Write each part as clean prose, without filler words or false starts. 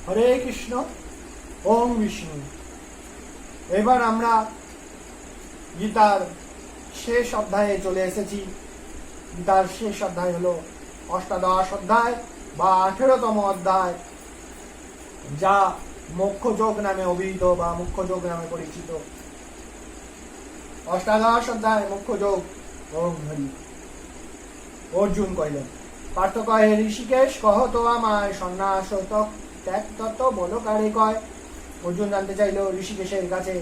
হরে কৃষ্ণ। ওম বিষ্ণু। এবার আমরা গীতার শেষ অধ্যায়ে চলে এসেছি। গীতার শেষ অধ্যায় হলো অষ্টাদশ অধ্যায় বা 18তম অধ্যায়, যা মোক্ষ যোগ নামে অভিহিত বা মুখ্য যোগ নামে পরিচিত। অষ্টাদশ অধ্যায় মুখ্য যোগ। ওম হরি। অর্জুন কহিলেন, পার্থ কহে, ঋষিকেশ কহ তো আমায় সন্ন্যাস ত্যাগ তত্ত্ব বলো কারে কয়। অর্জুন জানতে চাইল ঋষিকেশের কাছে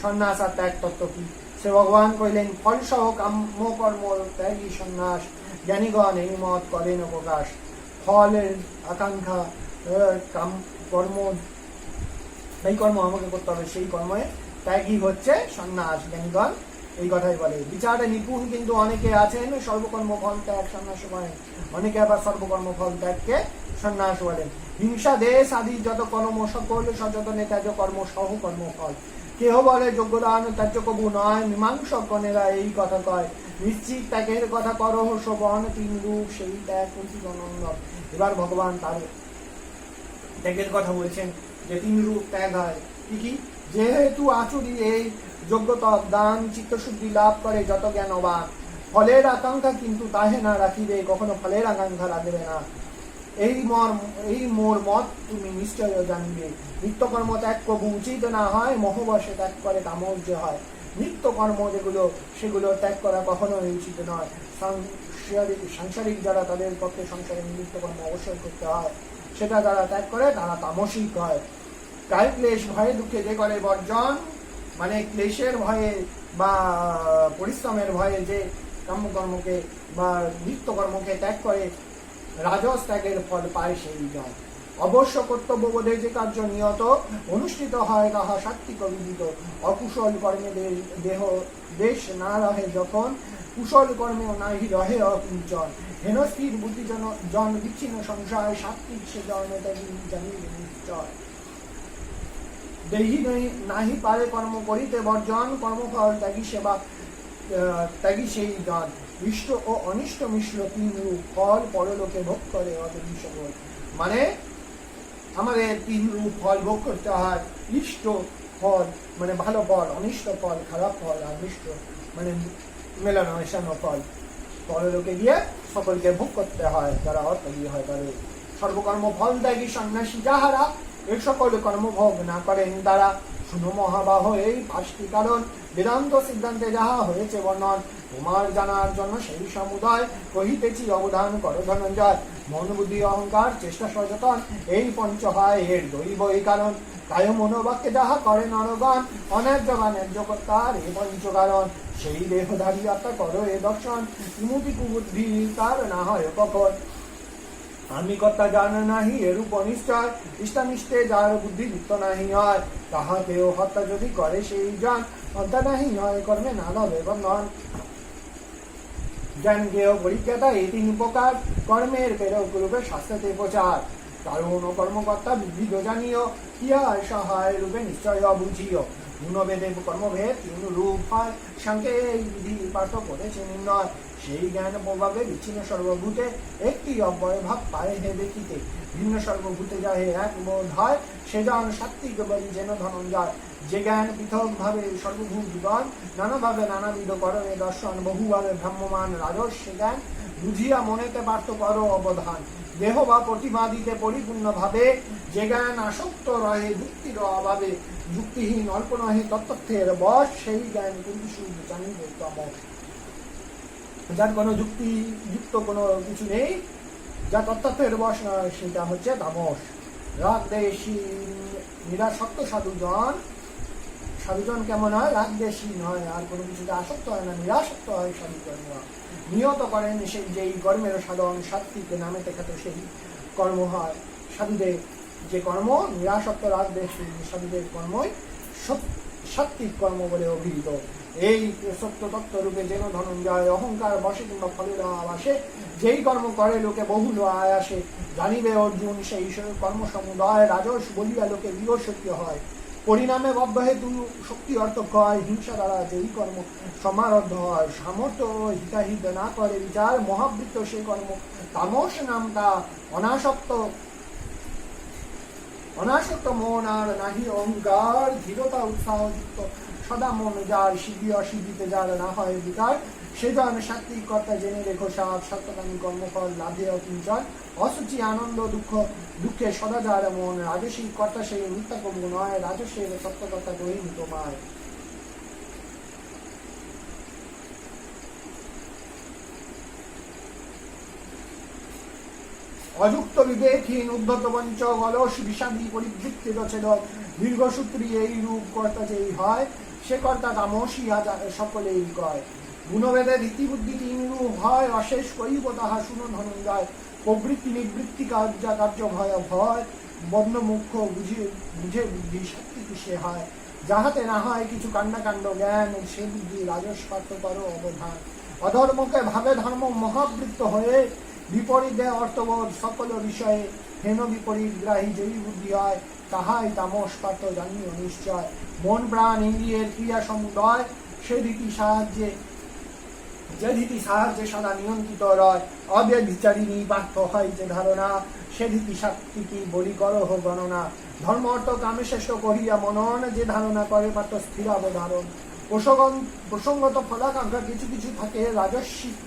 সন্ন্যাস আর ত্যাগ তত্ত্ব কি। সে ভগবান কহিলেন, ফলসহ কাম্য কর্ম ত্যাগী সন্ন্যাস, জ্ঞানীগণ এই মত করেন প্রকাশ। ফলের আকাঙ্ক্ষা কর্ম, এই কর্ম আমাকে করতে হবে, সেই কর্মে ত্যাগই হচ্ছে সন্ন্যাস। জ্ঞানীগণ এই কথাই বলে। বিচারে নিপুণ কিন্তু অনেকে আছেন সর্বকর্ম ফল ত্যাগ সন্ন্যাস বলেন, অনেকে আবার সর্বকর্ম ফল ত্যাগকে সন্ন্যাস বলেন। হিংসা দেশ আদি যত কর্ম সকল সচেতনে ত্যাজ কর্ম সহ কর্ম ফল। কেহ বলে যোগ্যদান ত্যাজ্য কবু নয়, মীমাংসকগণেরা এই কথা কয়। নিশ্চিত ত্যাগের কথা করহ শোভন, তিন রূপ সেই ত্যাগ কুঞ্চিতনন্দ। এবার ভগবান তার ত্যাগের কথা বলছেন যে তিন রূপ ত্যাগ হয়। কি কি? যেহেতু আচুরি এই যোগ্যতা দান চিত্তশুদ্ধি লাভ করে যত জ্ঞানবান, ফলের আকাঙ্ক্ষা কিন্তু তাহে না রাখিবে, কখনো ফলের আকাঙ্ক্ষা রাখবে না। এই মোর মত তুমি নিশ্চয় জানবে। নিত্যকর্ম ত্যাগ কবু উচিত না হয়, মোহবশে ত্যাগ করে তামর্য হয়। নিত্যকর্ম যেগুলো সেগুলো ত্যাগ করা কখনোই উচিত নয়। সাংসারিক যারা, তাদের পক্ষে সংসারে নিত্যকর্ম অবশ্যই করতে হয়। সেটা যারা ত্যাগ করে তারা তামসিক হয়। কায় ক্লেশ ভয়ে দুঃখে যে করে বর্জন, মানে ক্লেশের ভয়ে বা পরিশ্রমের ভয়ে যে কাম্যকর্মকে বা নিত্যকর্মকে ত্যাগ করে, রাজস ত্যাগের ফল পায় সেই জন। অবশ্য কর্তব্য বোধে যে কার্য নিয়ত অনুষ্ঠিত হয় তাহা সাত্বিক বিদিত। অকুশল কর্মে দেহ দেশ না রহে যখন, কুশল কর্মেও নাহি রহে অকিঞ্চন। হেনস্থির বুদ্ধি জন বিচ্ছিন্ন সংশয়, সাত্বিক সে জন জানিবে নিশ্চয়। দেহি নাহি পারে কর্ম করিতে বর্জন, কর্মফল ত্যাগী সেবা ত্যাগী সেই জন। ইষ্ট ও অনিষ্ট মিশ্র তিন রূপ ফল পরলোকে ভোগ করে অত সকল। মানে আমাদের তিন রূপ ফল ভোগ করতে হয়। ইষ্ট ফল মানে ভালো ফল, অনিষ্ট ফল খারাপ ফল, আর মিশ্র মানে মেলানো মেশানো ফল পরলোকে গিয়ে সকলকে ভোগ করতে হয়। যারা অত্যাগী হয় তাদের। সর্বকর্ম ফল ত্যাগী সন্ন্যাসী যাহারা, এই সকল কর্মভোগ না করেন তারা। শুনো মহাবাহ এই পাঁচটি কারণ, বেদান্ত সিদ্ধান্তে যাহা হয়েছে বর্ণন। তোমার জানার জন্য সেই সমুদয় কহিতেছি অবদান করো ধনঞ্জয়। মন বুদ্ধি অহংকার চেষ্টা সচেতন, এই পঞ্চ হয় এর দৈব এই কারণ। কায় মনোবাক্যে যাহা করে নরগণ, অন্যায্য বা ন্যায্য কর্তার এ পঞ্চ কারণ। সেই দেহধারী আত্মা করো এ দর্শন, ইমুতি কুবুদ্ধি তার না হয় কখন। আমি কর্তা জানে নাহি এরূপ অনিশ্চয়, ইষ্টানিষ্টে যার বুদ্ধি লিপ্ত নাহি হয়। তাহাকেও হত্যা যদি করে সেই জন, হত্যা নাহি হয় কর্মে না লবে বন্ধন। জ্ঞান জ্ঞেয় পরিজ্ঞাতা এই তিন প্রকার, কর্মের প্রেরক রূপে শাস্ত্রতে প্রচার। কারণ ও কর্মকর্তা বিবিধ জানিও, ইহা সহায় রূপে নিশ্চয় বুঝিও। গুণভেদে কর্মভেদ তিন রূপ হয়, সাংখ্যে এই বিধি পার্থ করেছে নির্ণয়। সেই জ্ঞান প্রভাবে বিচ্ছিন্ন সর্বভূতে, একটি অব্যয় ভাব পায় হে দেখিতে। ভিন্ন সর্বভূতে যাহে এক বোধ হয়, সে জন সাত্বিক বলি যেন ধনঞ্জয়। যে জ্ঞান পৃথক ভাবে সর্বভূতগণ, নানাভাবে নানাবিধ করো এ দর্শন। বহুভাবে ভ্রাম্যমান রাজস সে জ্ঞান, বুঝিয়া মনেতে পার্থ করো অবধান। দেহ বা প্রতিবাদিতে পরিপূর্ণ ভাবে, যে জ্ঞান আসক্ত রহে যুক্তির অভাবে। যুক্তিহীন অল্প নহে তত্ত্বের বশ, সেই জ্ঞান কিন্তু শুধু জানিবে তমস। যার কোনো যুক্ত কোনো কিছু নেই, যা তত্ত্বের বশ নয়, সেটা হচ্ছে তামস। রাগ দেশী নিরাসক্ত সাধুজন, সাধুজন কেমন হয়? রাগ দেশী নয়, আর কোনো কিছুতে আসক্ত হয় না, নিরাসক্ত হয় সাধুজন। নিয়ত করেন সেই যেই কর্মের সাধন, সাত্বিক নামে খ্যাত সেই কর্ম হয়। সাধুদের যে কর্ম নিরাসক্ত রাগ দেশী সাধুদের কর্মই সাত্বিক কর্ম বলে অভিহিত। এই সত্য তত্ত্ব রূপে যেন ধনঞ্জয়, অহংকার বসে কিংবা ফলের আবাসে, যেই কর্ম করে লোকে বহুল আয়াসে। জানিবে অর্জুন সেই কর্ম সমুদয়, রাজস বলিয়া লোকে বিবশক্তি হয়। পরিণামে বদ্ধ হেতু শক্তি অর্থ হয়, হিংসা দ্বারা যেই কর্ম সমারব্ধ হয়। সামর্থ্য হিতাহিত না করে বিচার, মহাবৃত্ত সে কর্ম তামস নামটা। অনাসক্ত অনাসক্ত মন আর নাহি অহংকার, ধীরতা উৎসাহযুক্ত সদা মন যার, সিদ্ধি অসিদ্ধিতে যার না হয় বিকার, সেজন সাত্বিক কর্তা জেনে রেখো সাপ, সত্যকামী কর্মফল লাভে অকিঞ্চন, অসুচি আনন্দ দুঃখ দুঃখে সদা যার মন, রাজসিক কর্তা সেই মিথ্যা কর্ম নয়, রাজস্বের সত্যকর্তা গহীন তোমার। অযুক্ত বিবেকহীন উদ্ধত পঞ্চ অলস বিষাদী পরিবৃত্তি রচেদ, দীর্ঘসূত্রী এই রূপ কর্তা যেই হয়, সে কর্তা তামসী সকলেই কয়। গুণভেদে রীতিবুদ্ধি তিন রূপ হয়, অশেষ করিব তাহা শুনো ধনঞ্জয়, প্রবৃত্তি নিবৃত্তি কার্য ভয় ভয়, বর্ণ মুখ্য বুঝে বুঝে বুদ্ধি শক্তি সে হয়, যাহাতে না হয় কিছু কাণ্ডাকাণ্ড জ্ঞান, সে বুদ্ধি রাজস্বার্থ করো অবধান। অধর্মকে ভাবে ধর্ম মহাবৃত্ত হয়ে, বিপরীতে অর্থবোধ সকল বিষয়ে, হেন বিপরীত গ্রাহী যেই বুদ্ধি হয়, তাহাই তামস পার্থ জানিও নিশ্চয়। মন প্রাণ ইন্দ্রিয়ের ক্রিয়া সমুদয়, সে রীতি সাহায্যে যে রীতি সাহায্যে সদা নিয়ন্ত্রিত রয়, অব্যভিচারিণী পার্থ হয় যে ধারণা, সে রীতি সাত্বিকী বলি করহ গণনা। ধর্ম অর্থ কামে শ্রেষ্ঠ কহিয়া মনন, যে ধারণা করে পার্থ স্থিরাবধারণ। প্রসঙ্গত ফলাকাঙ্ক্ষা কিছু কিছু থাকে, রাজস্বিক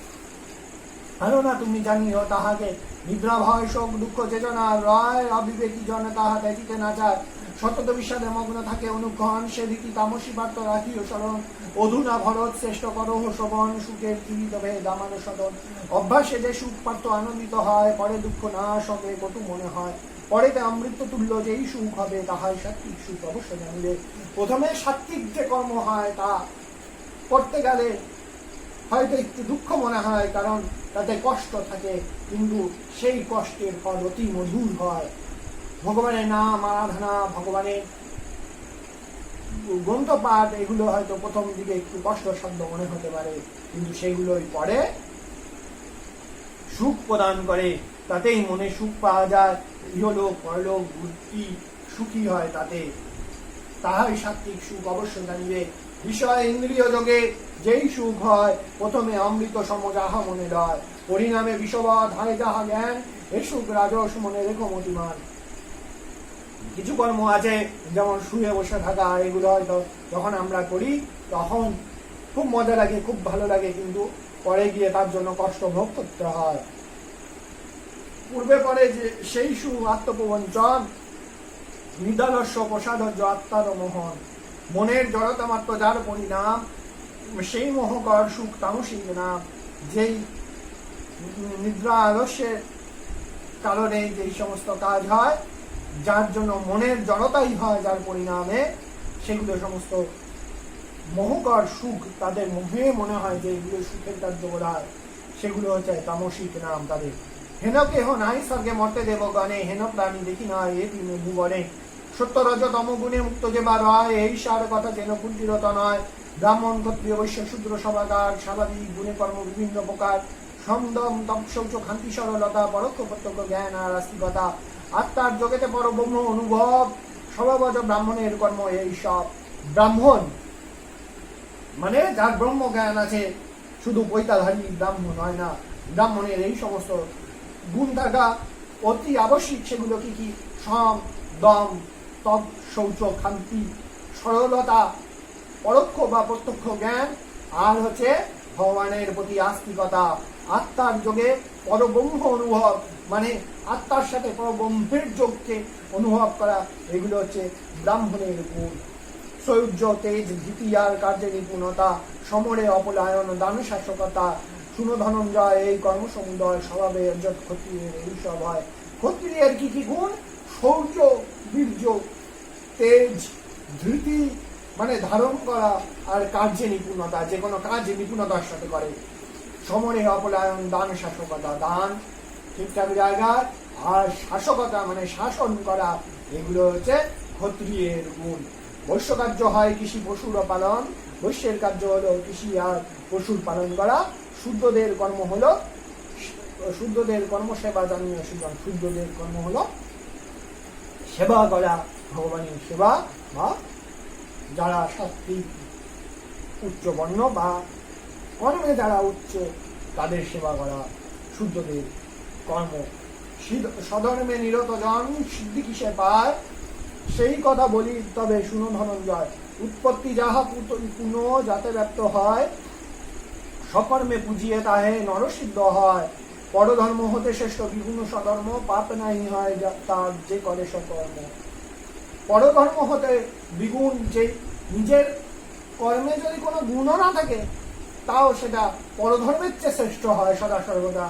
ধারণা তুমি জানিও তাহাকে, নিদ্রা ভয় শোক দুঃখ চেতনা রয়, অবিবেকী জন তাহা ব্যতীতে না যায়, সতত বিষাদে মগ্ন থাকে অনুক্ষণ, সে রীতি তামসী পার্থ রাখিও স্মরণ। অধুনা ভরত শ্রেষ্ঠ করহ শোভন, সুখের কিরিত ভেদ আমানো সদন। অভ্যাসে যে সুখ পার্থ আনন্দিত হয়, পরে দুঃখ না সবে কটু মনে হয়, পরেতে অমৃত তুল্য যেই সুখ হবে, তাহাই সাত্বিক সুখ অবশ্য জানিবে। প্রথমে সাত্বিক যে কর্ম হয় তা করতে গেলে হয়তো একটু দুঃখ মনে হয়, কারণ তাতে কষ্ট থাকে, কিন্তু সেই কষ্টের ফল অতি মধুর হয়। ভগবানের নাম আরাধনা, ভগবানের গ্রন্থপাঠ, এগুলো হয়তো প্রথম দিকে একটু কষ্টসাধ্য মনে হতে পারে, কিন্তু সেগুলোই পরে সুখ প্রদান করে, তাতেই মনে সুখ পাওয়া যায়, ইহলোক পরলোক বুদ্ধি সুখী হয় তাতে, তাহাই সাত্বিক সুখ অবশ্য জানিবে। বিষয় ইন্দ্রিয় যোগে যেই সুখ হয়, প্রথমে অমৃত সম যাহা মনে লয়, পরিণামে বিষবৎ হয় যাহা জ্ঞান, এ সুখ রাজস মনে রেখো মতিমান। কিছু কর্ম আছে যেমন শুয়ে বসে থাকা, এগুলো হয়তো যখন আমরা করি তখন খুব মজা লাগে, খুব ভালো লাগে, কিন্তু পরে গিয়ে তার জন্য কষ্ট ভোগ করতে হয়। পূর্বে পরে যে সেই সুখ আত্মপ্রবঞ্চন, নিদালস্য প্রসাদর্য আত্মার মোহন, মনের জড়তা মাত্র যার পরিণাম, সেই মোহকর সুখ তামসিক নাম। যেই নিদ্রা আলস্যের কারণে যেই সমস্ত কাজ হয়, যার জন্য মনের জড়তাই হয়, যার পরিণামে সেগুলো সমস্ত মোহকর সুখ, তাদের মুখে মনে হয় যে এগুলো সুখের কার্য বলা হয়, সেগুলো হচ্ছে তামসিক নাম তাদের। হেন কেহ নাই স্বর্গে মর্তে দেবগণে, হেন প্রাণী দেখি নয় এ তিন ভুবনে, সত্য রজ তম গুণে মুক্ত যে বার হয়, এই সার কথা যেন কুণ্ঠিরত নয়। ব্রাহ্মণ ক্ষত্রিয় বৈশ্য শূদ্র সবাকার, স্বাভাবিক গুণে কর্ম বিভিন্ন প্রকার, সমদম তপশৌচ খান্তি সরলতা, পরোক্ষ প্রত্যক্ষ জ্ঞান আর আস্তিকতা, আত্মার জগতে পরব্রহ্ম অনুভব, স্বভাবজ ব্রাহ্মণের কর্ম এই সব। ব্রাহ্মণ মানে যার ব্রহ্ম জ্ঞান আছে, শুধু পৈতাধারী ব্রাহ্মণ হয় না, ব্রাহ্মণের এই সমস্ত গুণ থাকা অতি আবশ্যিক। সেগুলো কি কি? সম দম তপ শৌচ খান্তি সরলতা, পরোক্ষ বা প্রত্যক্ষ জ্ঞান, আর হচ্ছে ভগবানের প্রতি আস্তিকতা, আত্মার যোগে পরব্রহ্ম অনুভব, মানে আত্মার সাথে পরব্রহ্মের যোগকে অনুভব করা, এগুলো হচ্ছে ব্রাহ্মণের গুণ। সৌর্য তেজ ভীতিয়ার কার্যে নিপুণতা, সমরে অপলায়ন দান শাসকতা, শুনো ধনঞ্জয় এই কর্মসমুদয়, স্বভাবে অর্জত ক্ষত্রিয়ের এই সব হয়। ক্ষত্রিয়ের কি কি গুণ? শৌর্য, বীর্য, তেজ, ধৃতি মানে ধারণ করা, আর কার্যে নিপুণতা, যে কোনো কাজ নিপুণতার সাথে করে। সমরে অপলায়ন দান শাসকতা, দান ঠিকঠাক জায়গায়, আর শাসকতা মানে শাসন করা, এগুলো হচ্ছে ক্ষত্রিয়ের গুণ। বৈশ্য কার্য হয় কৃষি পশুর পালন, বৈশ্যের কার্য হলো কৃষি আর পশুর পালন করা। শুদ্ধদের কর্ম হলো, শুদ্ধদের কর্ম সেবা জানিয়ে সুজন, শুদ্ধদের কর্ম হলো সেবা করা, ভগবানের সেবা, বা যারা সাত্বিক উচ্চ বর্ণ বা কর্মে যারা উচ্চ, তাদের সেবা করা শুদ্ধদের কর্ম। সধর্মে নিরত জন সিদ্ধি কিসে পায়, সেই কথা বলি তবে শুনো ধনঞ্জয়। উৎপত্তি যাহা পুনঃ যাতে ব্যক্ত হয়, সকর্মে পুজিয়ে তাহে নরসিদ্ধ হয়। পরধর্ম হতে শ্রেষ্ঠ বিগুণ স্বধর্ম, পাপ নাই হয় তার যে করে সকর্ম। পরধর্ম হতে বিগুণ, যে নিজের কর্মে যদি কোনো গুণও না থাকে তাও সেটা পরধর্মের চেয়ে শ্রেষ্ঠ হয় সদা সর্বদা।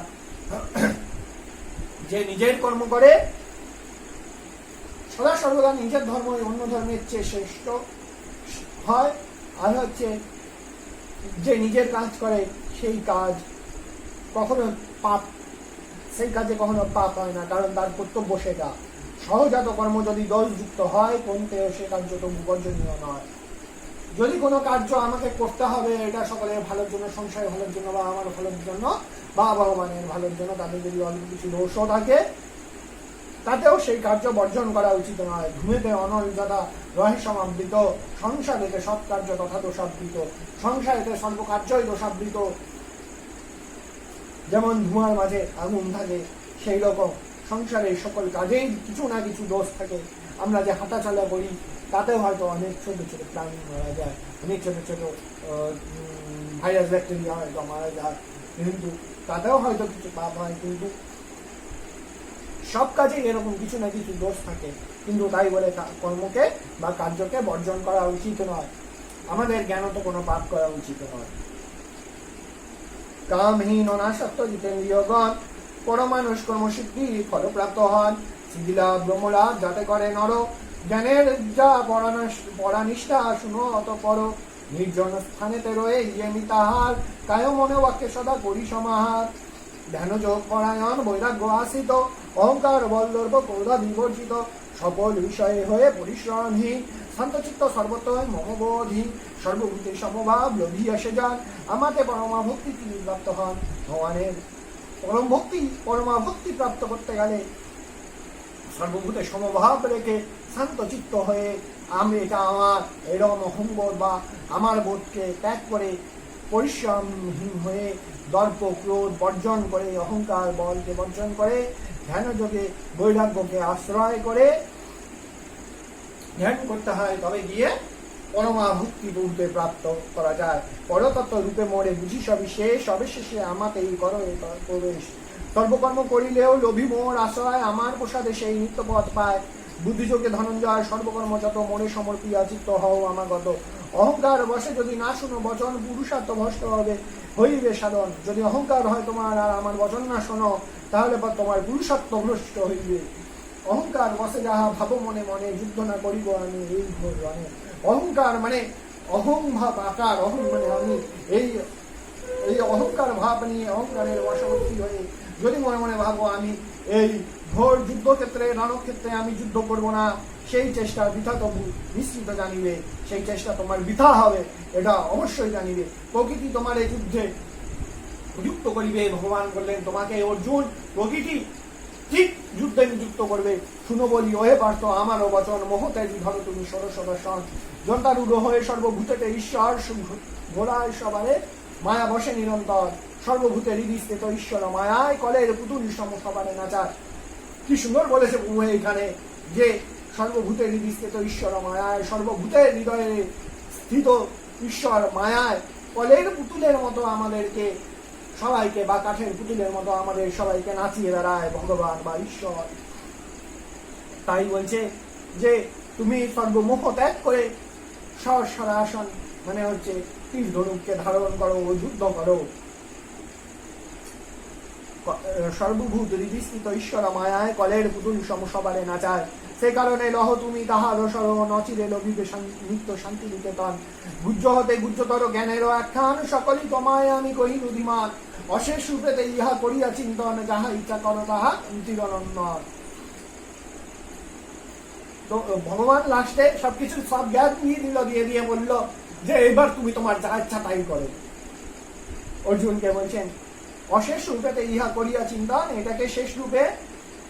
যে নিজের কর্ম করে সদা সর্বদা নিজের ধর্ম অন্য ধর্মের চেয়ে শ্রেষ্ঠ হয়। আর হচ্ছে যে নিজের কাজ করে সেই কাজ কখনো পাপ, সেই কাজে কখনো পাপ হয় না, কারণ তার কর্তব্য সেটা। সহজাত কর্ম যদি দোষযুক্ত হয় কোনতেও সে কার্য তো বিপর্যনীয় নয়। যদি কোনো কার্য আমাকে করতে হবে এটা সকলের ভালোর জন্য, সংসারের ভালোর জন্য, বা আমার ভালোর জন্য, বা ভগবানের ভালোর জন্য, তাদের যদি অল্প কিছু দোষও থাকে তাতেও সেই কার্য বর্জন করা উচিত নয়। ধূমেতে অনল যথা রহে সমাবৃত, সংসারেতে সৎ কার্য তথা দোষাবৃত। সংসারেতে সর্বকার্যই দোষাবৃত। যেমন ধোঁয়ার মাঝে আগুন থাকে, সেই রকম সংসারের সকল কাজেই কিছু না কিছু দোষ থাকে। আমরা যে হাঁটাচলা করি তাতেও হয়তো অনেক ছোট ছোট প্রাণী মারা যায়, অনেক ছোট ছোট ভাইরাস ব্যাকটেরিয়া হয়তো মারা যায়, কিন্তু তাতেও হয়তো কিছু পাপ হয়। কিন্তু সব কাজে এরকম কিছু না কিছু দোষ থাকে, কিন্তু তাই বলে কর্মকে বা কার্যকে বর্জন করা উচিত নয়। আমাদের জ্ঞানত কোনো পাপ করা উচিত নয়। কামহীন অনাসক্ত জিতেন্দ্রিয়গণ পরমানুষ কর্মসিদ্ধি ফলপ্রাপ্ত হন। সিদ্ধিলা ব্রহ্মলাভ যাতে করে নর, জ্ঞানের যা পরানিষ্ঠা শুনো অতঃপর। নির্জন স্থানেতে রয়ে ইয়েমি তাহার, কায় মনে বাক্যে সদা করি সমাহার। ধ্যানযোগ পরায়ণ বৈরাগ্য আশ্রিত, অহংকার বল্লর্ব ক্রোধা বিবর্জিত। সকল বিষয়ে হয়ে পরিশ্রমহীন, শান্তচিত্ত সর্বতই মমবোধহীন। সর্বভূতে সমভাব লোভী আসে যান, আমাতে পরমা ভক্তি তিনি প্রাপ্ত হন। ভগবানের পরমা ভক্তি প্রাপ্ত করতে গেলে সর্বভূতে সমভাব রেখে শান্তচিত্ত হয়ে আমি এটা আমার এরকম অহংবোধ বা আমার বোধকে ত্যাগ করে পরিশ্রমহীন হয়ে দর্প ক্রোধ বর্জন করে, অহংকার বলকে বর্জন করে, ধ্যানযোগে বৈরাগ্যকে আশ্রয় করে ধ্যান করতে হয়, তবে গিয়ে পরমা ভক্তি রূপে প্রাপ্ত করা যায়। পরতত্ত্ব রূপে মোরে বুঝি সবিশেষ, অবশেষে আমাতেই করো প্রবেশ। সর্বকর্ম করিলেও লোভী মোর আশ্রয়, আমার প্রসাদে সেই নিত্য পথ পায়। বুদ্ধিযোগে ধনঞ্জয় সর্বকর্ম যত মোরে সমর্পিয়া চিত্ত হও আমাগত। অহংকার বসে যদি না শুনো বচন, পুরুষার্থ ভ্রষ্ট হবে হইবে সাধন। যদি অহংকার হয় তোমার আর আমার বচন না শোনো, তাহলে তোমার পুরুষার্থ ভ্রষ্ট হইবে। অহংকার বসে যাহা ভাবো মনে মনে, যুদ্ধ না করিব আমি এই ঘোর রণে। অহংকার মানে অহং ভাব আকার, অহং মানে আমি, এই অহংকার ভাব নিয়ে অহংকারের বশবর্তী হয়ে যদি মনে মনে ভাবো আমি এই ঘোর যুদ্ধক্ষেত্রে রণক্ষেত্রে আমি যুদ্ধ করব না, সেই চেষ্টা বৃথা তবু নিশ্চিত জানিবে। সেই চেষ্টা তোমার বৃথা হবে এটা অবশ্যই জানিবে। প্রকৃতি তোমার এই যুদ্ধে যুক্ত করিবে। ভগবান বললেন তোমাকে অর্জুন প্রকৃতি ঠিক যুদ্ধে নিযুক্ত করবে। শুনো বলি ওহে পার্থ আমারও বচন, মোহত্যাগী ধরো তুমি ষোড়শ দর্শন। জন্তারূঢ় হয়ে সর্বভূতেতে ঈশ্বর, ঘোড়ায় সবারে মায়া বসে নিরন্তর। সর্বভূতে হৃদিস্থিত ঈশ্বর মায়ায়, কলের পুতুল সম সবারে নাচায়। কি সুন্দর বলেছে এখানে যে সর্বভূতে হৃদিস্থিত ঈশ্বর মায়ায়, সর্বভূতের হৃদয়ে স্থিত ঈশ্বর মায়ায় কলের পুতুলের মতো আমাদেরকে সবাইকে, বা কাঠের পুতুলের মতো আমাদের সবাইকে নাচিয়ে বেড়ায় ভগবান বা ঈশ্বর। তাই বলছে যে তুমি সর্বমোহ ত্যাগ করে সহস্র আসন মানে হচ্ছে তীর ধনুককে ধারণ করো ও যুদ্ধ করো। সর্বভূত হৃদিস্থিত ঈশ্বর মায়ায়, কলের পুতুল সম সবারে নাচায়। সে কারণে লহ তুমি তাহার সর, নচিরে লভিবে নিত্য শান্তি নিকেতন। গুজ্জ হতে গুজ্জতর জ্ঞানেরও আখ্যান, সকলই তোমায় আমি কহি রুধিমান। অশেষ রূপেতে ইহা করিয়া চিন্তন, যাহা ইচ্ছা করো তাহা চিরনন্দন। তো ভগবান লাস্টে সবকিছু সব জ্ঞান দিয়ে দিয়ে বলল যে এবার তুমি তোমার যা ইচ্ছা তাই করো। অর্জুনকে বলছেন অশেষ রূপেতে ইহা করিয়া চিন্তন, এটাকে শেষ রূপে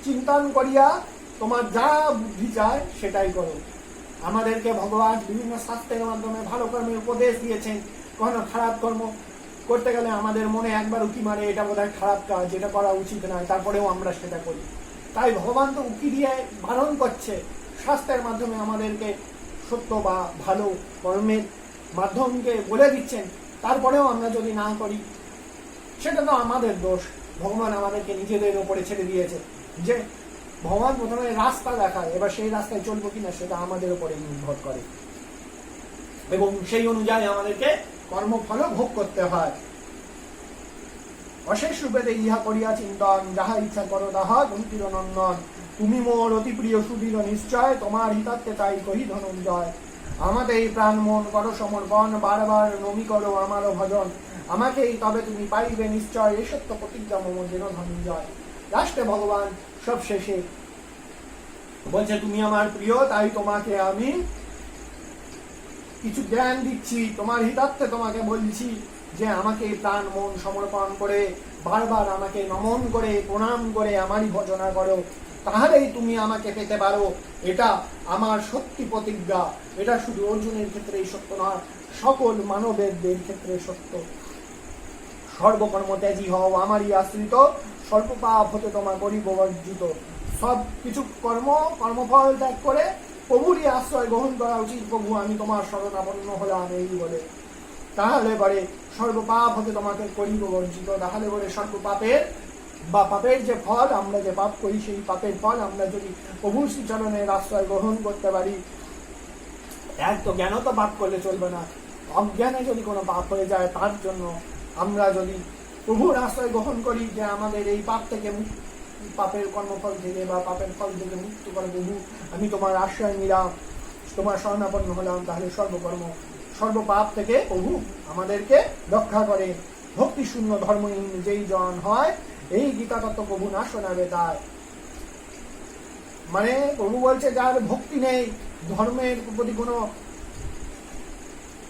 চিন্তন করিয়া তোমার যা বুদ্ধি চায় সেটাই করো। আমাদেরকে ভগবান বিভিন্ন শাস্ত্রের মাধ্যমে ভালো কর্মের উপদেশ দিয়েছেন। কোনো খারাপ কর্ম করতে গেলে আমাদের মনে একবার উকি মারে এটা বোধহয় খারাপ কাজ, এটা করা উচিত নয়, তারপরেও আমরা সেটা করি। তাই ভগবান তো উকি দিয়ে বারণ করছে শাস্ত্রের মাধ্যমে আমাদেরকে সত্য বা ভালো কর্মের মাধ্যমকে বলে দিচ্ছেন, তারপরেও আমরা যদি না করি সেটা তো আমাদের দোষ। ভগবান আমাদেরকে নিজেদের উপরে ছেড়ে দিয়েছে যে ভগবান প্রথমে রাস্তা দেখায়, এবার সেই রাস্তায় চলবো কিনা সেটা আমাদের উপরে নির্ভর করে এবং সেই অনুযায়ী আমাদেরকে কর্মফল ভোগ করতে হয়। অশেষ রূপেতে ইহা করিয়া চিন্তন, যাহা ইচ্ছা করো তাহা কুন্তির নন্দন। তুমি মোর অতি প্রিয় সুদৃঢ় নিশ্চয়, তোমার হিতার্থে তাই কহি ধনঞ্জয়। আমাতেই প্রাণ মন করো সমর্পণ, বারবার নমি করো আমারও ভজন। আমাকেই তবে তুমি পাইবে নিশ্চয়, এ সত্য প্রতিজ্ঞা মম যেন ধনঞ্জয়। লাস্টে ভগবান সব শেষে বলছে তুমি আমার প্রিয়, তাই তোমাকে আমি কিছু জ্ঞান দিচ্ছি, তোমার হিতার্থে তোমাকে বলছি যে আমাকে প্রাণ মন সমর্পণ করে বারবার আমাকে নমন করে প্রণাম করে আমারই ভজনা করো, তাহলেই তুমি আমাকে পেতে পারো। এটা আমার সত্যি প্রতিজ্ঞা। এটা শুধু অর্জুনের ক্ষেত্রেই সত্য নয়, সকল মানবের ক্ষেত্রে সত্য। সর্বকর্ম ত্যাজি হও আমারই আশ্রিত, স্বল্প পাপ হতে তোমার করিব বর্জিত। সব কিছু কর্মফল ত্যাগ করে প্রভুরই আশ্রয় গ্রহণ করা উচিত। প্রভু আমি তোমার শরণাপন্ন হলাম এই বলে, তাহলে পরে সর্বপাপ হতে তোমাকে করিব বঞ্চিত। তাহলে পরে সর্বপাপের বা পাপের যে ফল, আমরা যে পাপ করি সেই পাপের ফল আমরা যদি প্রভুর শ্রীচরণের আশ্রয় গ্রহণ করতে পারি। এক তো জ্ঞান তো পাপ করলে চলবে না, অজ্ঞানে যদি কোনো পাপ হয়ে যায় তার জন্য আমরা যদি প্রভুর আশ্রয় গ্রহণ করি যে আমাদের এই পাপ থেকে পাপের কর্মফল থেকে বা পাপের ফল থেকে মুক্ত করে প্রভু আমি তোমার আশ্রয় নিলাম, তোমার শরণাপন্ন হলাম, তাহলে সর্বপাপ থেকে প্রভু আমাদেরকে রক্ষা করে। ভক্তি শূন্য ধর্মহীন যেই জন হয়, এই গীতা তত্ত্ব প্রভু না শোনাবে তাই। মানে প্রভু বলছে যার ভক্তি নেই, ধর্মের প্রতি কোনো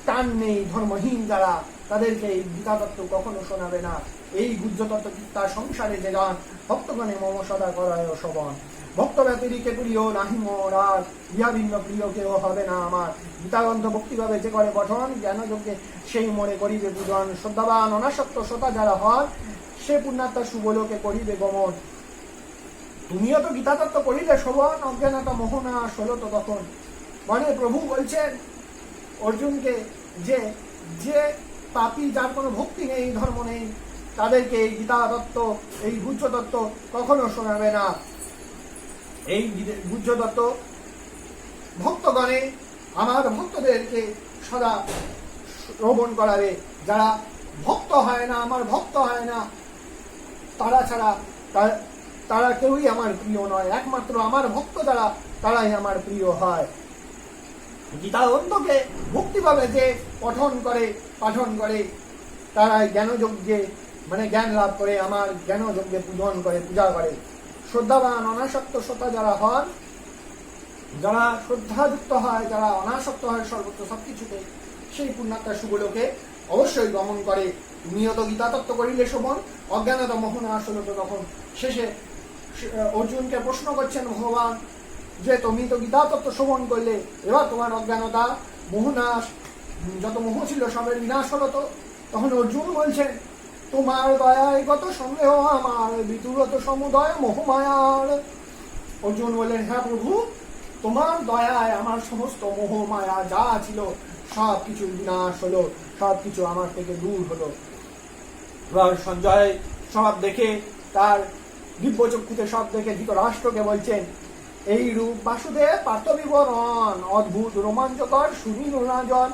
টান নেই, ধর্মহীন যারা, তাদেরকে এই গীতা তত্ত্ব কখনো শোনাবে না। এই গুহ্য তত্ত্ব তার সংসারে যে যান ভক্তগণে মম সদা করায় শোভন। ভক্ত ব্যতিরিকে প্রিয় নাহি মোর আর, ইহা ভিন্ন প্রিয় কেউ হবে না আমার। গীতাগ্রন্থ ভক্তিভাবে যে করে পঠন, জ্ঞানযোগ্যে সেই মনে করিবে পূজন। শ্রদ্ধাবান অনাসক্ত শ্রোতা যারা হয়, সে পুণ্যাত্মা শুভলোকে করিবে গমন। তুমিও তো গীতা তত্ত্ব করিলে শোভন, অজ্ঞানতা মোহনা হলো তো তখন। মানে প্রভু বলছেন অর্জুনকে যে যে পাপী, যার কোনো ভক্তি নেই, ধর্ম নেই, তাদেরকে এই গীতা তত্ত্ব, এই গুহ্য তত্ত্ব কখনো শোনাবে না। এই গুহ্য তত্ত্ব ভক্তগণে আমার ভক্তদেরকে সদা শ্রবণ করাবে। যারা ভক্ত হয় না, আমার ভক্ত হয় না, তারা ছাড়া তারা কেউই আমার প্রিয় নয়। একমাত্র আমার ভক্ত যারা, তারাই আমার প্রিয় হয়। গীতা গ্রন্থকে ভক্তিভাবে যে পাঠন করে তারাই জ্ঞানযজ্ঞে মানে জ্ঞান লাভ করে, আমার জ্ঞানযজ্ঞে পূজা করে। শ্রদ্ধাবান অনাসক্ত শ্রোতা যারা হন, যারা শ্রদ্ধাযুক্ত হয়, যারা অনাসক্ত হয় সর্বত্র সবকিছুতে, সেই পুণ্যাত্মা শুভলোকে অবশ্যই গমন করে। তুমিও তো গীতা তত্ত্ব করিলে শোভন, অজ্ঞানতা মোহনা আসল তো তখন। শেষে অর্জুনকে প্রশ্ন করছেন ভগবান যে তুমি তো গীতা তত্ত্ব শ্রবণ করলে, এবার তোমার অজ্ঞানতা মোহনা যত মোহ ছিল সবের বিনাশ হলো তো? তখন অর্জুন বলছেন তোমার দয়ায় গত সন্দেহ আমার, বিদুরত সমুদয় মোহমায়ার। অর্জুন বললেন হ্যাঁ প্রভু, তোমার দয়ায় আমার সমস্ত মোহ মায়া যা ছিল সব কিছু বিনাশ হলো, সব কিছু আমার থেকে দূর হলো। এবার সঞ্জয় সব দেখে, তার দিব্যচক্ষুতে সব দেখে ধৃতরাষ্ট্রকে বলছেন এই রূপ বাসুদেব পার্থ বিবরণ, অদ্ভুত রোমাঞ্চকর শুনিল রাজন।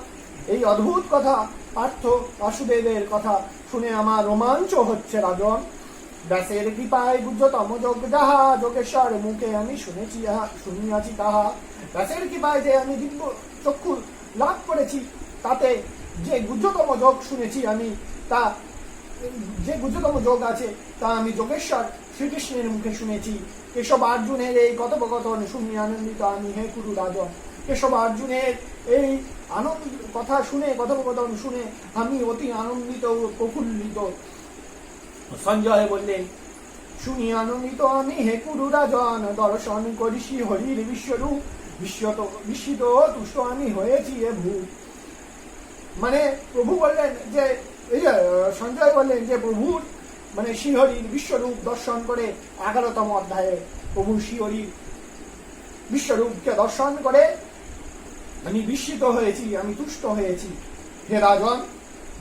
এই অদ্ভুত কথা পার্থ বাসুদেবের কথা শুনে আমার রোমাঞ্চ হচ্ছে রাজন। ব্যাসের কৃপায় গুহ্যতম যোগ যাহা, যোগেশ্বর মুখে আমি শুনিয়াছি তাহা। ব্যাসের কৃপায় যে আমি দিব্য চক্ষু লাভ করেছি, তাতে যে গুহ্যতম যোগ শুনেছি আমি, তা যে গুহ্যতম যোগ আছে তা আমি যোগেশ্বর শ্রীকৃষ্ণের মুখে শুনেছি। কেশব অর্জুনের এই কথোপকথন শুনি আনন্দিত আমি হে কুরু রাজন। কেশব অর্জুনের এই কথোপকথন শুনে আমি অতি আনন্দিত ও প্রফুল্লিত। সঞ্জয় বললেন শুনি আনন্দিত আমি হে কুরু রাজন, দর্শন করিসি হরির বিশ্বরূপ, বিস্মিত তুষ্ট আমি হয়েছি এ ভূপ। মানে প্রভু বললেন যে সঞ্জয় বললেন যে প্রভুর মানে শ্রীহরির বিশ্বরূপ দর্শন করে 11তম অধ্যায়ে প্রভু শ্রীহরির বিশ্বরূপকে দর্শন করে আমি বিস্মিত হয়েছি, আমি তুষ্ট হয়েছি। হে রাজন,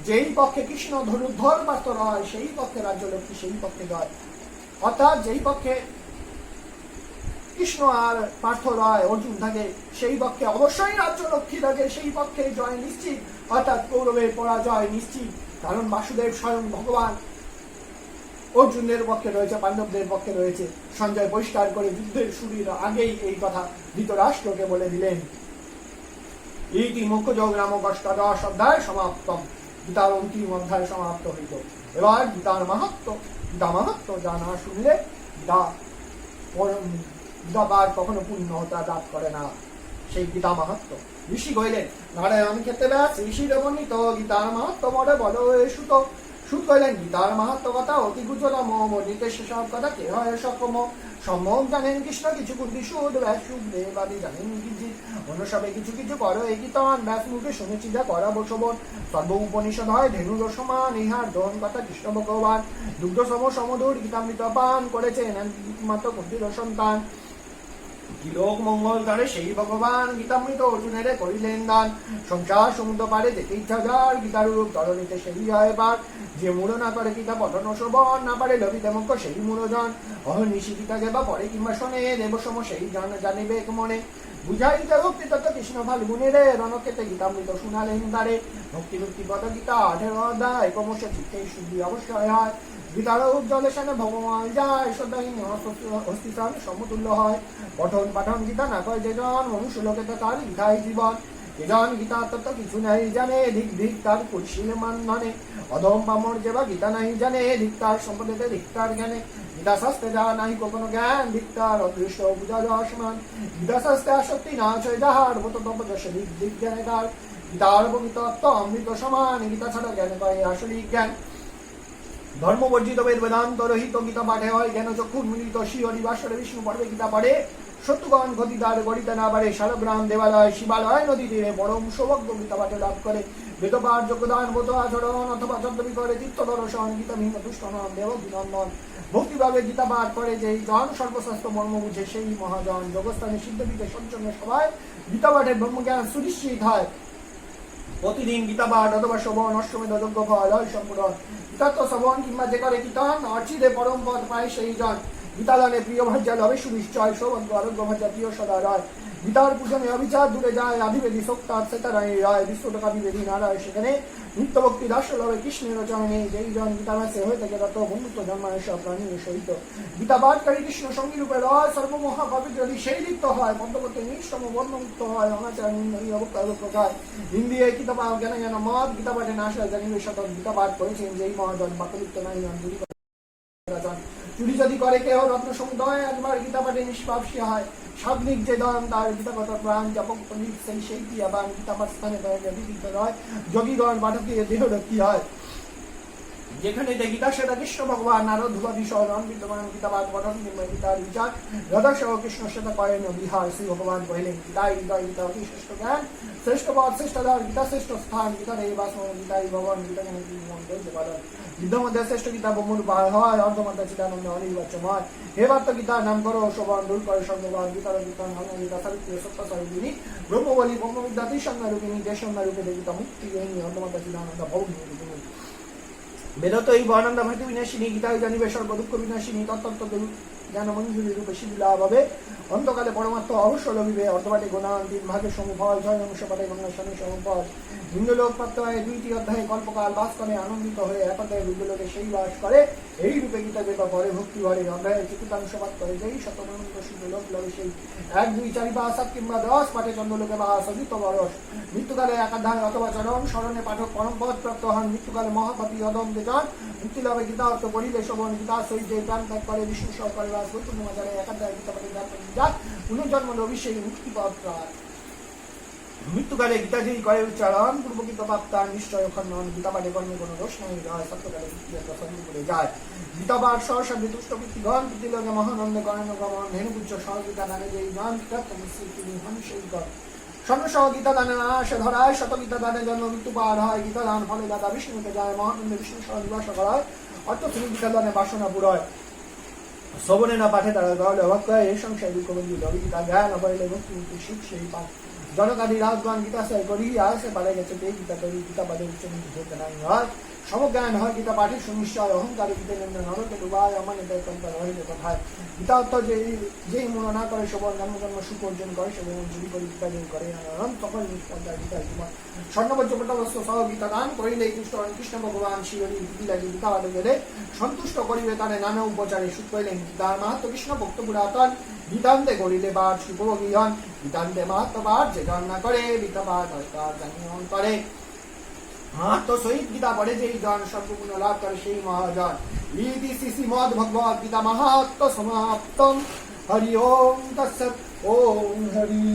যেই পক্ষে কৃষ্ণ ধনুর্ধর পাত্র হয় সেই পক্ষে রাজ্য লক্ষ্মী, সেই পক্ষে জয়। অর্থাৎ যেই পক্ষে কৃষ্ণ আর পার্থ রয় অর্জুন থাকে সেই পক্ষে অবশ্যই রাজ্য লক্ষ্মী থাকে, সেই পক্ষে জয় নিশ্চিত, অর্থাৎ কৌরবের পরাজয় নিশ্চিত। কারণ বাসুদেব স্বয়ং ভগবান অর্জুনের পক্ষে রয়েছে, পাণ্ডবদের পক্ষে রয়েছে। সঞ্জয় পরিষ্কার করে যুদ্ধের শুরুর আগেই এই কথা ধৃতরাষ্ট্রকে বলে দিলেন। ইতি মুখ্যযোগ নামক অষ্টাদশ অধ্যায় সমাপ্তম। গীতার অন্তিম অধ্যায় সমাপ্ত হইল। এবার গীতার মাহাত্ম্য, গীতা মাহাত্ম্য যা না শুনলে গীতা পাঠ কখনো পূর্ণতা লাভ করে না। সেই গীতা মাহাত্ম্য ঋষি কইলেন, নারায়ণ খেতে ব্যাস ঋষির বর্ণিত গীতার মাহাত্ম্য মরে বলো সুত। সুত কইলেন, গীতার মাহাত্ম্য কথা অতি গুজরম, বর্ণিতে সেসব কথা কে হয় সকম। সম্যক জানেন কৃষ্ণ কিছু কুন্তি সুদ, ব্যাস সুখদেবাদি জানেন কিছু অন্য সবে কিছু কিছু করো এই গীতান। ব্যাস মুখে শুনেছি যা করা বসবন, সর্ব উপনিষদ হয় ধেনুর সমান, ইহার দহন কথা কৃষ্ণ ভগবান। দুগ্ধ সম সমধুর গীতামৃত পান করেছেন মাত্র কুন্তির সন্তান। লোক মঙ্গল করে সেই ভগবান গীতামৃত অর্জুনের করিলেন দান। সংসার সমুদ্র পারে যেতে ইচ্ছা যার, গীতার রূপ ধরণীতে সেই হয় পার। যে মূল না করে গীতা পঠন শ্রবণ, না পারে লভিতে মুখ্য সেই মূলজন। অহর্নিশি গীতা যেবা পরে কিংবা শোনে, দেবসম সেই জন জানিবে মনে। বুঝাইতে ভক্তি তত্ত্ব কৃষ্ণ ফাল্গুনে রে, রণক্ষেতে গীতামৃত শুনালেন তারে। ভক্তি ভক্তি পদ গীতা 18 অধ্যায়, ক্রমশ চিত্তে শুদ্ধি অবশ্যই হয়। গীতার উজ্জ্বলে সেনে ভগবান যায়, শ্রদ্ধাহীন অস্তিত্ব সমতুল্য হয়। পঠন পাঠন গীতা না কয় যে জন, মনুষ্য লোকেতে তার গীতাই জীবন। এজন গীতা তত্ত্ব কিছু নাই জানে, ধিক ধিক তার কুশীল মান মানে। অধম পামর যেবা গীতা নাই জানে, ধিক তার সম্পদেতে ধিক তার জ্ঞানে। গীতা শাস্ত্রে যা নাই কখনো জ্ঞান, ধিক তার অদৃষ্ট বুঝা যশমান। গীতা শাস্ত্রে আসক্তি না ছয় যাহার, মত তপযশে ধিক ধিক জ্ঞানে তার। গীতার তত্ত্ব অমৃত সমান, গীতা ছাড়া জ্ঞান পায় আসলিক জ্ঞান। ধর্মবর্জিত বেদ বেদান্ত রহিত গীতা পাঠে হয় জ্ঞান চক্ষু মিলিত শিহরি বাসরে বিষ্ণু পর্বে গীতা পড়ে। শত্রুগণ গতিদার গড়িতে না পারে, শালগ্রাম দেবালয় শিবালয় নদী তীরে পরম সৌভাগ্য গীতা পাঠে লাভ করে। বেদপাঠ যোগদান বোধ আচরণ অথবা চন্দ্রবি করে চিত্ত দর্শন, গীতাহীন দুষ্ট নন দেব বিনন্দন। ভক্তিভাবে গীতা পাঠ করে যেই জন সর্বশাস্ত্র মর্ম বুঝে সেই মহাজন। যোগস্থানে সিদ্ধবিদে সঞ্চন্ন সভায় গীতা পাঠের ব্রহ্মজ্ঞান সুনিশ্চিত হয়। প্রতিদিন গীতা পাঠ অথবা শোভন অশ্বমেধ যজ্ঞ ফল হয় সম্পূরণ। গীতাত্ম শ্রবণ কিংবা যে করে কীর্তন, অর্চিতে পরম পদ পায় সেই জন। গীতাদানে প্রিয় ভাজ্যা লবে সুনিশ্চয়, সৌভাগ্য আরোগ্য ভাজ্যা প্রিয় সদা রয়। গীতার পূজনে অবিচার দূরে যায়, আধিবেদী শোক্তার সেতারাই রায়। বিশ্বটকা বিবেদী নারায় সেখানে, নিত্য ভক্তি দাস লবে কৃষ্ণের চরণে। যেই জন গীতাভাসে হয়ে থাকে তত বন্ধুত্ব জন্মায় সব প্রাণীর সহিত। গীতা পাঠকারী কৃষ্ণ সঙ্গী রূপে রয়, সর্বমহা পবিত্র যদি সেই লিপ্ত হয়। পদ্মপত্রে নিঃসম বর্ণমুক্ত হয়, অনাচার নিন্দনী অবকার প্রকার। হিন্দি গীতা পাঠ জ্ঞান জ্ঞান মত, গীতা পাঠে না আসা জানিবে শত। গীতা পাঠ করেছেন যেই মহাজন, বাকলিপ্ত নাই চুরি যদি করে কেহ রত্ন সমুদয়, একবার গীতা পাঠে নিষ্পাপ সে হয়। সাধনিক যে দন তার গীতাগত প্রাণ, জপক সেই সেই ক্রিয়াবান। গীতা পাঠ স্থানে বিবিধ রয়, যোগীগণ পাঠকীয় দেহ রক্ষী হয়। যেখানে যে গীতা সেটা কৃষ্ণ ভগবান, নারদ ধ্রুবাদী শরণ বিদ্যমান। গীতা পাঠ পঠন কিংবা গীতার বিচার যথাসহ কৃষ্ণ সেটা করেন বিহার। শ্রী ভগবান কহিলেন, গীতাই হৃদয় গীতা অতি শ্রেষ্ঠ জ্ঞান, শ্রেষ্ঠ পদ শ্রেষ্ঠ দ্বার, গীতা শ্রেষ্ঠ স্থান। গীতার এই বাস গীতাই ভগবান, গীতা জ্ঞান পালন। যুদ্ধ মধ্যে শ্রেষ্ঠ গীতা বহুমূল হয়, অর্ধমধ্যে চিদানন্দ অনির্বাচ্যময়। হে বার্ত গীতার নাম করো শোভন, দূর করে সর্ববাদ। গীতার গীতান হন গীতা সাবিত্রী সত্য স্বরূপিণী, ব্রহ্মবলী ব্রহ্মবিদ্যা ত্রিসন্ধ্যা রূপিণী, দেশন্ধ্যা রূপে গীতা মুক্তি গৃহিণী, অর্ধমধ্যে চিদানন্দ ভৌমিনী রূপিণী। বেদত এই বর্ণান্দা ভাতি বিনাশিনী, গীতায় জানিবে সর্ব দুঃখ বিনাশিনী। তত্ত্ব জ্ঞান মঞ্জুরি রূপে শিবিলা ভাবে, অন্তকালে পরমাত্ম অবশ্য লভিবে। অর্ধপাঠে গুণান 3 ভাগে সমফল, 6 অংশ পাঠে গঙ্গা স্বামী সমফল। হিন্দুলোক প্রাপ্ত হয় 2টি অধ্যায়ে কল্পকাল বাস করে, আনন্দিত হয়ে এক অধ্যায়ে হিন্দুলোকে সেই বাস করে। এই রূপে গীতা যে পরে ভক্তি ভরে, অধ্যায়ে চতুর্থাংশ পাঠ করে যেই শতমানন্দ শুদ্ধ লোক লবে সেই। 1, 2, 4, 5, 7 কিংবা 10 পাঠে চন্দ্রলোকে বাস অজিত বরস। মৃত্যুকালে একাধ্যায় অথবা চরণ স্মরণে পাঠক পরমপদ প্রাপ্ত হন। মৃত্যুকালে মহাপাপী অদম যে জন মুক্তি লাভে গীতা অর্থ করিলে শোভন। গীতার সহিত যে প্রাণ ত্যাগ করে বিষ্ণু সহকারে বাস পূর্ণমাচারে একাধ্যায় গীতা পাঠে যাক পুনর্জন্ম অভিষেক মুক্তি পাওয়া। মৃত্যুকালে গীতা যেই করে উচ্চারণ, পূর্বকৃত প্রাপ্তা নিশ্চয় খণ্ডন। গীতা পাঠে কর্মে কোনো দোষ নাই হয়, সত্যকালে করে যায়। গীতা পাঠ সহসাধী তুষ্ট কীর্তিগণ, প্রীতিলোকে মহানন্দে করেন গমন। ধেনুপুচ্ছ সহগীতা দানে যেই জন, তিনি হন সেই গণ। স্বর্ণসহ গীতা দানে নাশ ধরায়, শত গীতা দানে জন্ম মৃত্যু পার হয়। গীতা দান ফলে দাদা বিষ্ণুতে যায়, মহানন্দে বিষ্ণু সহ নিবাস করায়। অর্থ তিনি গীতা দানে বাসনা পুরয়। শ্রবণে না পাঠে তারা তাহলে অবাক করে এই সংসার দুঃখবন্ধু রবি গীতা জ্ঞান অপারিলে ভক্তি শিব সেই পাঠ জনকাদি রাজগান গীতা সে করি আসে পারে গেছে তে গীতা করি গীতা পাঠে উচ্চ নীতি হতে নাই হয় সমজ্ঞান হয় গীতা পাঠে সুনিশ্চয় অহংকারী গীতে নন্দন নরকে ডুবায় অমানিত কম্পা রহিত কথায় গীতা অর্থ যেই মন না করে সবল জন্ম জন্ম সুখ অর্জন করে সে মন চুরি করে গীতা জয় করে তখন নিষ্পন্দায় গীতা জীবন স্বর্ণবজ্র পটবস্ত্র সহ গীতা দান করিলে কৃষ্ণ ভগবান শিবরী গীতি লাগি গীতা পাঠে গেলে সন্তুষ্ট করিবে তারে নানা উপচারে সুখ করিলেন গীতার মাহাত্ম কৃষ্ণ ভক্ত পুরাতন গীতান্তে করিলে বার সুভোগী হন গীতান্তে মাহাত্ম বার যে জন না করে গীতা পাঠ হয় তার জানিয়ন করে মাহাত্ম সহিত গীতা পড়ে যেই জন সর্বগুণ লাভ করে সেই মহাজন ইতি শ্রীমদ্ ভগবৎ গীতা মাহাত্ম সমাপ্তম হরি ওম তৎসৎ ওম হরি